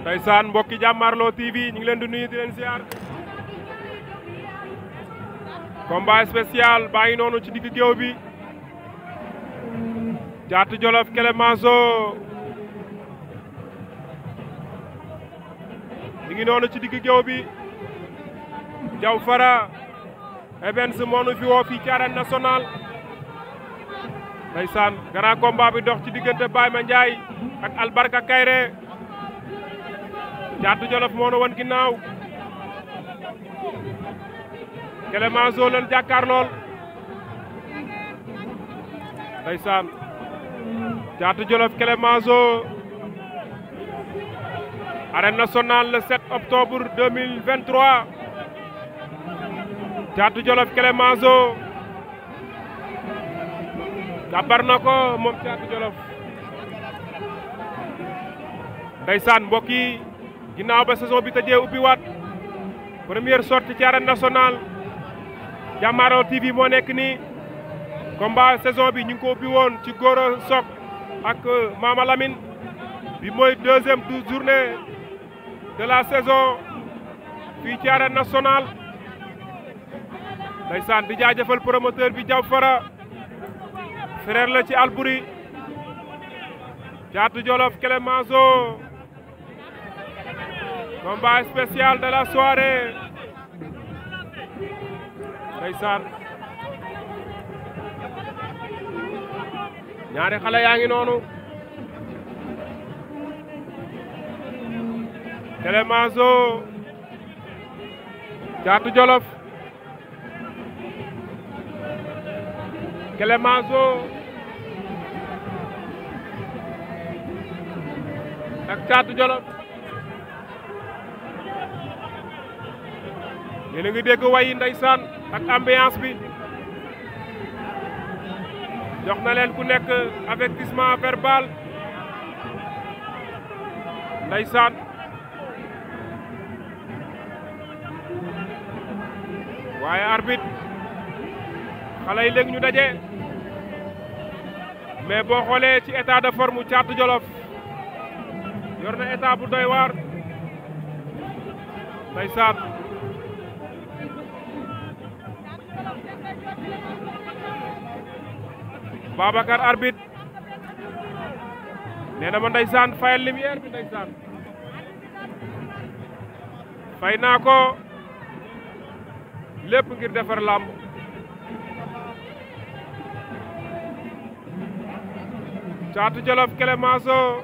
ndeysaan mbokki Jàmmarloo TV ñu ngi leen di nuyu di leen ziar combat spécial baa ngi noonu ci digg géew bi Caatu Jolof Clémenceau ñu ngi noonu ci digg géew bi Diaw Fara Events moo nu fi woo fii ci Arène Nationale ndeysaan grand combat bi dox ci diggante Baye Mandiaye ak Albarka Kayré Caatu Jolof moo nu wan ginnaaw Clémenceau leen jàkkaar lool ndeysaan Caatu Jolof Clémenceau Arène Nationale le 7 octobre 2023 Caatu Jolof Clémenceau kàbbar na ko moom Caatu Jolof ndeysaan mbokk yi ginnaaw ba saison bi tëjee ubbi waat première sortie ci Arène Nationale Jàmmarloo TV moo nekk nii combat saison bi ñu ngi ko ubbi woon ci Gora Sock ak Mama Lamine bi mooy deuxième journée de la saison fii ci Arène Nationale ndeysaan di jaajëfal promoteur bi Diaw Fara frère la ci Albouri Caatu Jolof Clémenceau combat spécial de la soirée ndeysaan ñaari xale yaa ngi noonu Clémenceau Caatu Jolof Clémenceau ak Caatu Jolof yéen a ngi dégg wayi ndeysaan ak ambiance bi jox na leen ku nekk avertissement verbal ndeysaan waaye arbitre xale yi léegi ñu daje mais boo xoolee ci état de forme Caatu Jolof yor na état bu doy waar ndeysaan Babacar arbitre nee na ma ndeysaan fayal lumière bi ndeysaan fay naa ko lépp ngir defar làmb Caatu Jolof Clémenceau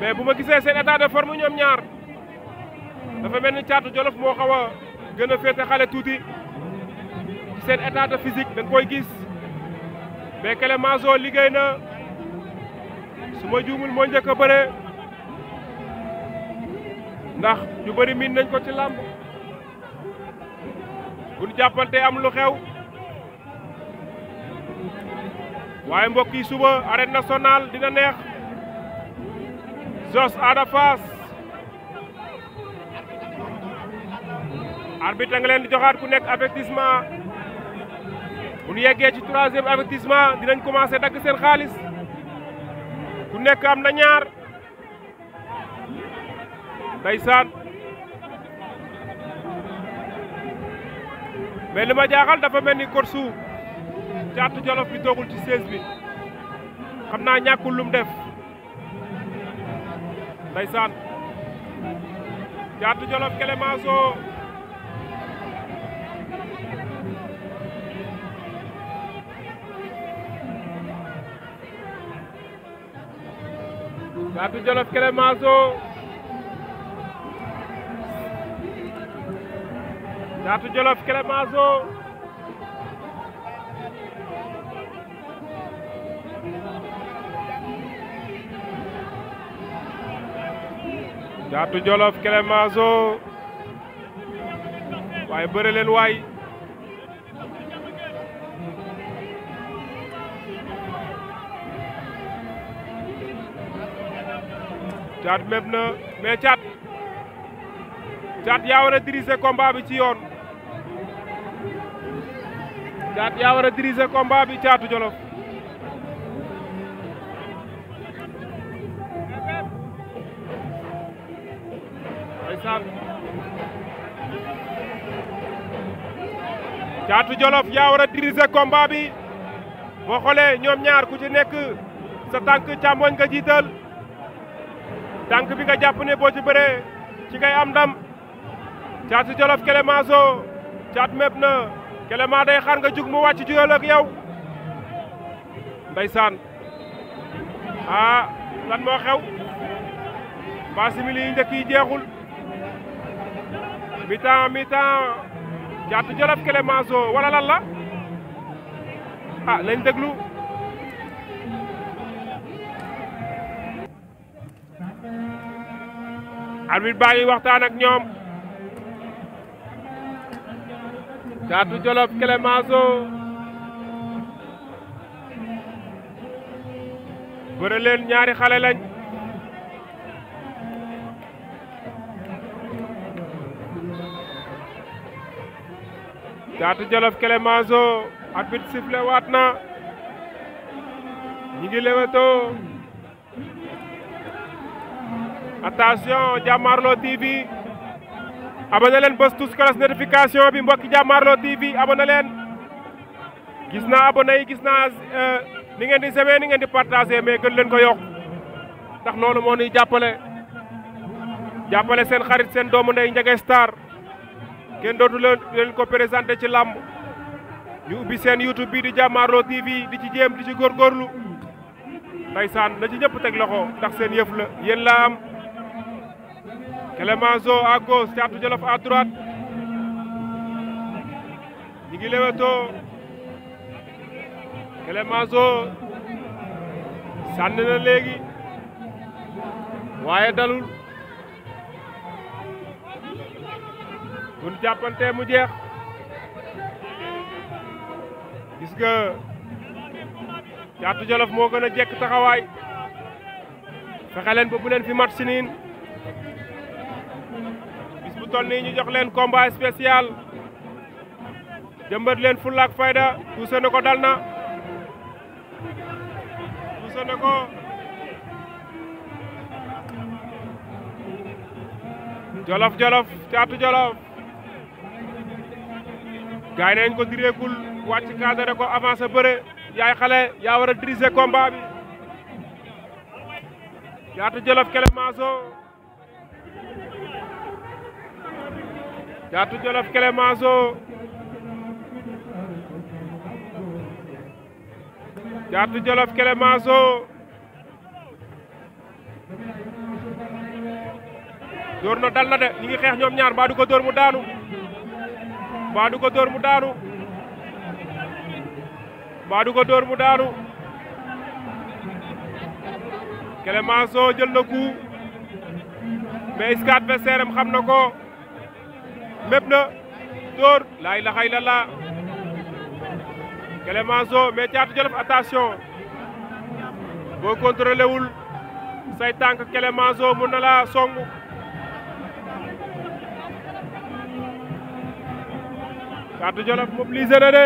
mais bu ma gisee seen état de forme ñoom ñaar dafa mel ni Caatu Jolof moo xaw a gën a féete xale tuuti seen état de physique da nga koy gis mais Clémenceau liggéey na su ma juumul moo njëkk a bëre ndax ñu bëri miin nañ ko ci làmb bu ñu jàppante am lu xew waaye mbokk yi suba Arène Nationale dina neex Zoss Ada Fass arbitre nga leen di joxaat ku nekk avertissement bu ñu yeggee ci troisième avertissement dinañ commencé dagg seen xaalis ku nekk am na ñaar ndeysaan mais li ma jaaxal dafa mel ni korsu Caatu Jolof bi toogul ci siège bi xam naa ñàkkul lum def ndeysaan Caatu Jolof Clémenceau Caatu Jolof Clémenceau Caatu Jolof Clémenceau Caatu Jolof Clémenceau waaye bëre leen waay Caat méb na mais Caat yaa war a diriger combat bi ci yoon Caat yaa war a diriger combat bi Caatu Jolof ndeysaan Caatu Jolof yaa war a diriger combat bi boo xoolee ñoom ñaar ku ci nekk sa tànk càmmoñ nga jiital tànk bi nga jàpp ne boo ci bëree ci ngay am ndam Caatu Jolof Clémenceau caat mépp na Clément day xaar nga jug mu wàcc juyal ak yow ndeysaan lan moo xew ba simili yi njëkk yi jeexul mi-temps Caatu Jolof Clémenceau wala lan la lañ déglu arbitre baa ngi waxtaan ak ñoom Caatu Jolof Clémenceau bëre leen ñaari xale lañ Caatu Jolof Clémenceau arbitre sifflé waat na ñi ngi leweto attention Jàmmaarloo TV abonné leen bës tous cloche notification bi mbokki Jàmmaarloo TV abonné leen gis naa abonné yi gis naa ni ngeen di semé ni ngeen di partagé mais gën leen ko yokk ndax loolu moo ñuy jàppale seen xarit seen doomu ndey Ndiaga Star kenn dootu leen ko présenté ci làmb ñu ubbi seen YouTube bi di Jàmmaarloo TV di ci jéem di ci góorgóorlu ndeysaan na ci ñëpp teg loxo ndax seen yëf la yéen laa am Clémenceau à gauche Caatu Jolof à droite ñi ngi lewetoo Clémenceau sànni na léegi waaye dalul buñ jàppante mu jeex gis nga Caatu Jolof moo gën a jekk taxawaay fexe leen ba bu leen fi mat si niin bis bu toll nii ñu jox leen combat spécial jëmbat leen fulla ak fayda tuuse na ko dal na tuuse na ko Jolof Caatu Jolof gaay nañ ko direekul wàcc cadre ko avancé bëre yaay xale yaa war a diriger combat bi Caatu Jolof Clémenceau Caatu Jolof Clémenceau Caatu Jolof Clémenceau dóor na dal na de ñi ngi xeex ñoom ñaar mbaa du ko dóor mu daanu mbaa du ko dóor mu daanu mbaa du ko dóor mu daanu Clémenceau jël na coup mais est-ce que adversaire am xam na ko mépp na dóor laa ilaha illallah Clémenceau mais Caatu Jolof attention boo contrôlé wul say tànk Clémenceau mun na la songu Caatu Jolof mobilisé na de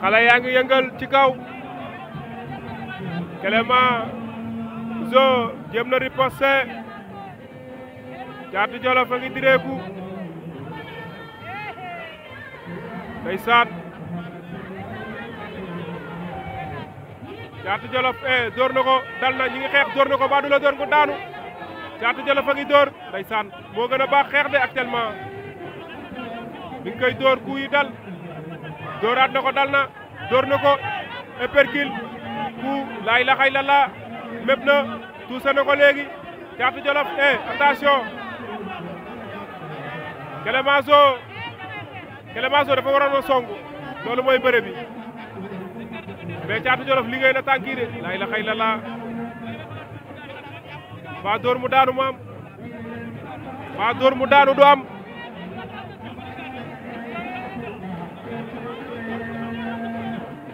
xale yaa ngi yëngal ci kaw Clémenceau jéem na riposte Caatu Jolof a ngi direeku ndeysaan Caatu Jolof dóor na ko dal na ñi ngi xeex dóor na ko ba du la dóor ko daanu Caatu Jolof a ngi dóor ndeysaan moo gën a baax xeex de actuellement mi ngi koy dóor ku yi dal dóoraat na ko dal na dóor na ko épercule ku laa ilaha illallah mépp na tuuse na ko léegi Caatu Jolof attention Clémenceau dafa waroon a song loolu mooy bëre bi mais Caatu Jolof liggéey na tànk yi de laa ilaha illallah ba dóor mu daanu mu am ba dóor mu daanu du am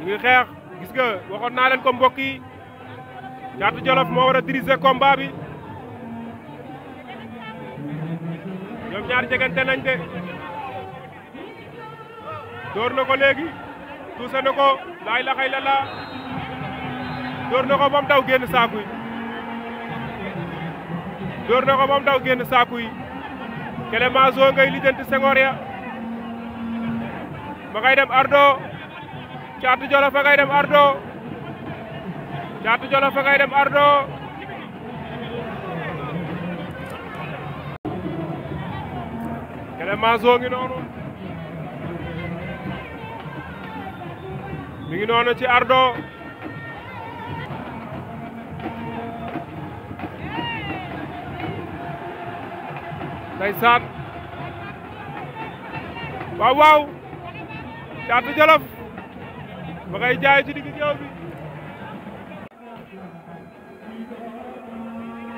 ñu ngi xeex gis nga waxoon naa leen ko mbokk yi Caatu Jolof moo war a diriger combat bi ñoom ñaar jegante nañ de door na ko léegi tuuse na ko laa ilaha illallah door na ko ba mu daw génn saaku yi door na ko moom daw génn saaku yi Clémenceau ngay lijjanti Senghor ya ma ngay dem ardo Caatu Jolof fa ngay dem ardo Caatu Jolof fa ngay dem ardo Clémenceau ngi noonu mi ngi noonu ci ardo ndeysaan waaw waaw Caatu Jolof ba ngay jaay ci digg géew bi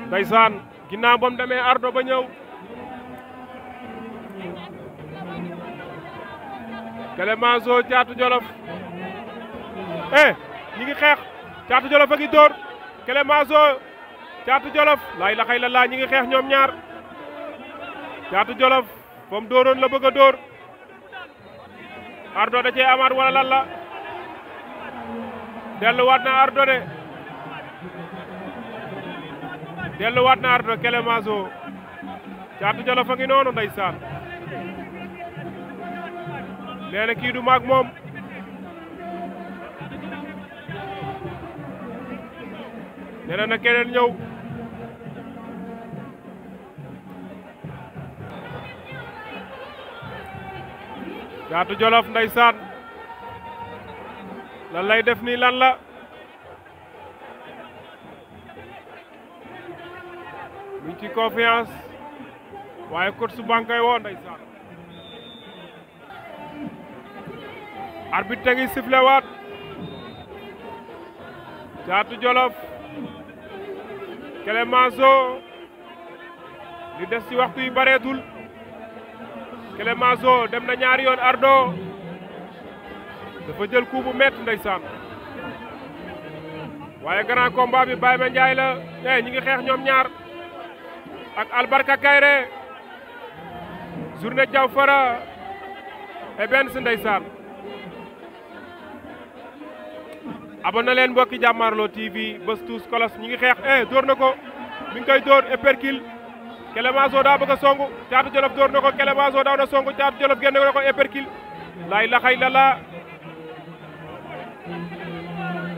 ndeysaan ginnaaw bam demee ardo ba ñëw Clémenceau Caatu Jolof ñi ngi xeex Caatu Jolof a ngi dóor Clémenceau Caatu Jolof laa ilaaha illallaah ñi ngi xeex ñoom ñaar Caatu Jolof fam dóoroon la bëgg a dóor ardo da cee amaat wala lan la delluwaat na ardo de delluwaat na ardo Clémenceau Caatu Jolof a ngi noonu ndeysaan nee na kii du maag moom nee na keneen ñëw Caatu Jolof ndeysaan lan lay def nii lan la mu ngi ci confiance waaye coach su bankay woo ndeysaan arbitre ngi sifflé waat Caatu Jolof Clémenceau li des ci waxtu yi bareetul Clémenceau dem na ñaari yoon ardo dafa jël coup bu métti ndeysaan waaye grand combat bi Baye Mandiaye la ñi ngi xeex ñoom ñaar ak Albarka Kayré journée Diaw Fara e benn si ndeysaan abonné leen mbokki Jàmmaarloo TV bés tous kolos ñi ngi xeex dóor na ko mi ngi koy dóor épercule Clémenceau daa bëgg a songu Caatu Jolof dóor na ko Clémenceau daw na songu Caatu Jolof génn na ko épercule laa ilaaha illallaah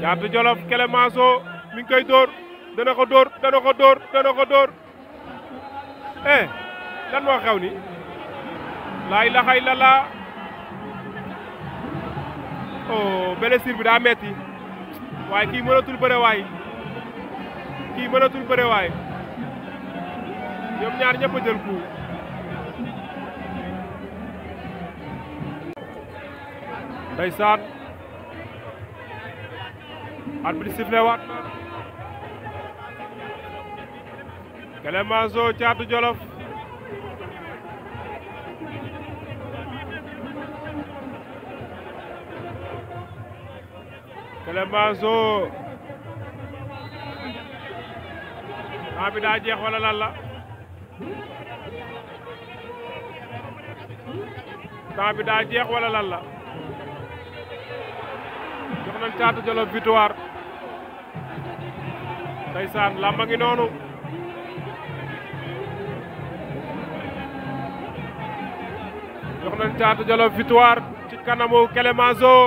Caatu Jolof Clémenceau mi ngi koy dóor dana ko dóor dana ko dóor dana ko dóor lan moo xew ni laa ilaaha illallaah blessure bi daa metti waaye kii mënatul bëre waay kii mënatul bëre waay ñoom ñaar ñëpp a jël coup ndeysaan arbitre sifflé waat na Clémenceau Caatu Jolof Clémenceau temps bi daa jeex wala lan la temps bi daa jeex wala lan la jox nañ Caatu Jolof victoire ndeysaan lamba ngi noonu jox nañ Caatu Jolof victoire ci kanamu Clémenceau